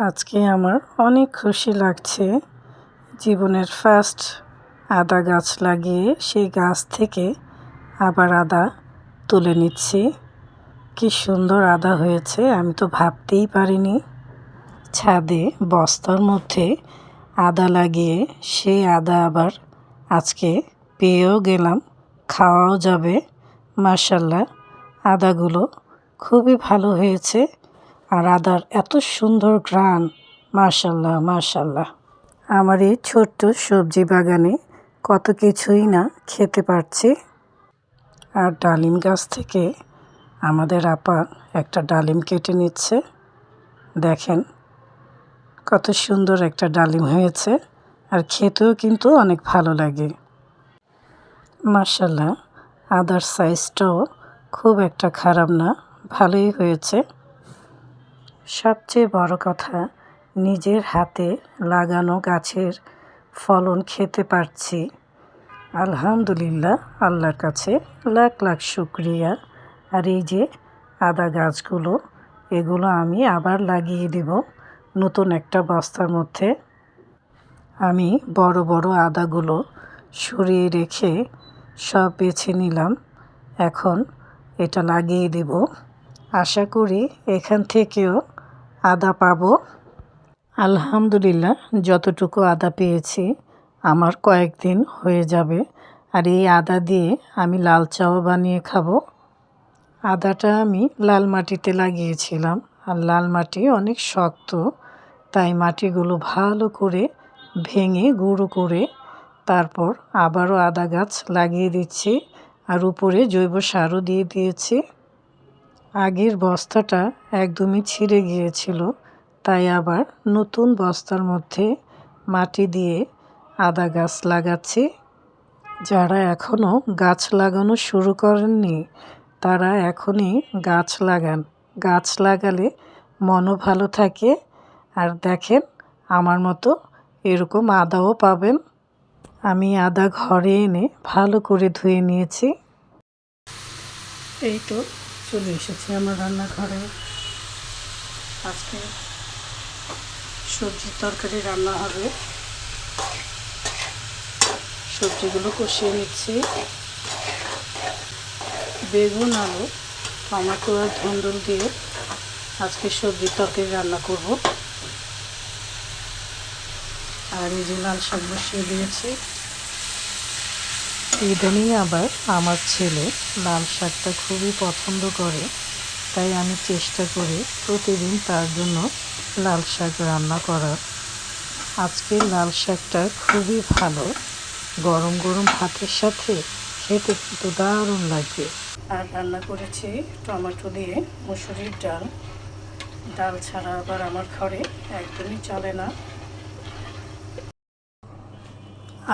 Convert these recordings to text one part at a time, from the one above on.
আজকে আমার অনেক খুশি লাগছে। জীবনের ফার্স্ট আদা গাছ লাগিয়ে সেই গাছ থেকে আবার আদা তুলে নিচ্ছি। কি সুন্দর আদা হয়েছে, আমি তো ভাবতেই পারিনি। ছাদে বস্তার মধ্যে আদা লাগিয়ে সেই আদা আবার আজকে পেয়েও গেলাম, খাওয়াও যাবে। মাশাআল্লাহ, আদাগুলো খুবই ভালো হয়েছে। আর আদার এত সুন্দর ঘ্রাণ, মাশাআল্লাহ মাশাআল্লাহ। আমার এই ছোট্ট সবজি বাগানে কত কিছুই না খেতে পারছি। আর ডালিম গাছ থেকে আমাদের আপা একটা ডালিম কেটে নিচ্ছে। দেখেন কত সুন্দর একটা ডালিম হয়েছে, আর খেতেও কিন্তু অনেক ভালো লাগে। মাশাআল্লাহ, আদার সাইজটাও খুব একটা খারাপ না, ভালোই হয়েছে। সবচেয়ে বড় কথা, নিজের হাতে লাগানো গাছের ফলন খেতে পারছি। আলহামদুলিল্লাহ, আল্লাহর কাছে লাখ লাখ শুকরিয়া। আর এই যে আদা গাছগুলো, এগুলো আমি আবার লাগিয়ে দেব নতুন একটা বস্তার মধ্যে। আমি বড় বড় আদাগুলো সরিয়ে রেখে সব বেছে নিলাম। এখন এটা লাগিয়ে দেব। আশা করি এখান থেকেও আদা পাবো। আলহামদুলিল্লাহ, যতটুকু আদা পেয়েছি আমার কয়েকদিন হয়ে যাবে। আর এই আদা দিয়ে আমি লাল চাও বানিয়ে খাবো। আদাটা আমি লাল মাটিতে লাগিয়েছিলাম, আর লাল মাটি অনেক শক্ত, তাই মাটিগুলো ভালো করে ভেঙে গুঁড়ো করে তারপর আবারও আদা গাছ লাগিয়ে দিচ্ছি। আর উপরে জৈব সারও দিয়ে দিয়েছি। আগের বস্তাটা একদমই ছিঁড়ে গিয়েছিল, তাই আবার নতুন বস্তার মধ্যে মাটি দিয়ে আদা গাছ লাগাচ্ছি। যারা এখনও গাছ লাগানো শুরু করেননি তারা এখনই গাছ লাগান। গাছ লাগালে মনও ভালো থাকে। আর দেখেন, আমার মতো এরকম আদাও পাবেন। আমি আদা ঘরে এনে ভালো করে ধুয়ে নিয়েছি। এই তো চলে এসেছি আমার রান্নাঘরে। আজকে সবজির তরকারি রান্না হবে। সবজিগুলো কষিয়ে নিচ্ছি। বেগুন, আলু, টমেটো আর ধুন্দুল দিয়ে আজকে সবজির তরকারি রান্না করব। আর এই যে লাল শাক বসিয়ে দিয়েছি। ইদানিং আবার আমার ছেলে লাল শাকটা খুবই পছন্দ করে, তাই আমি চেষ্টা করি প্রতিদিন তার জন্য লাল শাক রান্না করার। আজকে লাল শাকটা খুবই ভালো, গরম গরম ভাতের সাথে খেতে কিন্তু দারুণ লাগে। আর রান্না করেছি টমেটো দিয়ে মুসুরির ডাল। ডাল ছাড়া আবার আমার ঘরে একদমই চলে না।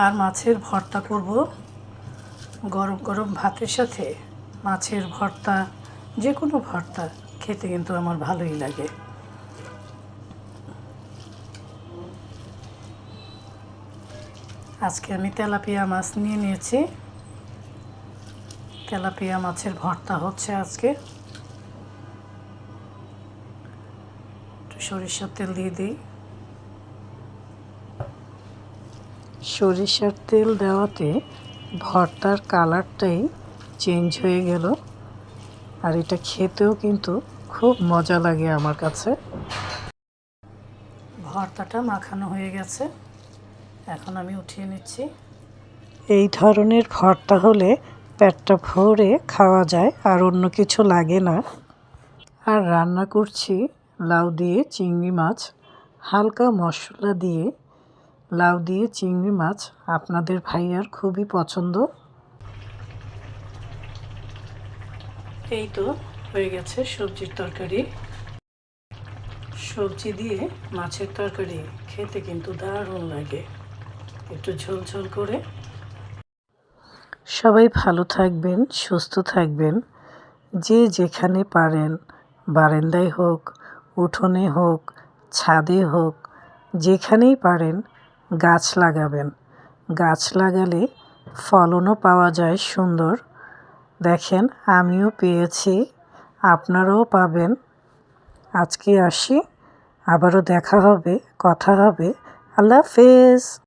আর মাছের ভর্তা করব। গরম গরম ভাতের সাথে মাছের ভর্তা, যে কোনো ভর্তা খেতে কিন্তু আমার ভালোই লাগে। আজকে আমি তেলাপিয়া মাছ নিয়ে নিয়েছি। তেলাপিয়া মাছের ভর্তা হচ্ছে আজকে। একটু সরিষার তেল দিয়ে দিই। সরিষার তেল দেওয়াতে ভর্তার কালারটাই চেঞ্জ হয়ে গেল। আর এটা খেতেও কিন্তু খুব মজা লাগে আমার কাছে। ভর্তাটা মাখানো হয়ে গেছে, এখন আমি উঠিয়ে নিচ্ছি। এই ধরনের ভর্তা হলে পেটটা ভরে খাওয়া যায়, আর অন্য কিছু লাগে না। আর রান্না করছি লাউ দিয়ে চিংড়ি মাছ। হালকা মশলা দিয়ে লাউ দিয়ে চিংড়ি মাছ আপনাদের ভাইয়ার খুবই পছন্দ। এই তো হয়ে গেছে সবজির তরকারি। সবজি দিয়ে মাছের তরকারি খেতে কিন্তু দারুণ লাগে, একটু ঝোল ঝোল করে। সবাই ভালো থাকবেন, সুস্থ থাকবেন। যে যেখানে পারেন, বারান্দায় হোক, উঠোনে হোক, ছাদে হোক, যেখানেই পারেন গাছ লাগাবেন। গাছ লাগালে ফলনও পাওয়া যায় সুন্দর। দেখেন, আমিও পেয়েছি, আপনারাও পাবেন। আজকে আসি, আবারও দেখা হবে, কথা হবে। আল্লাহ হাফেজ।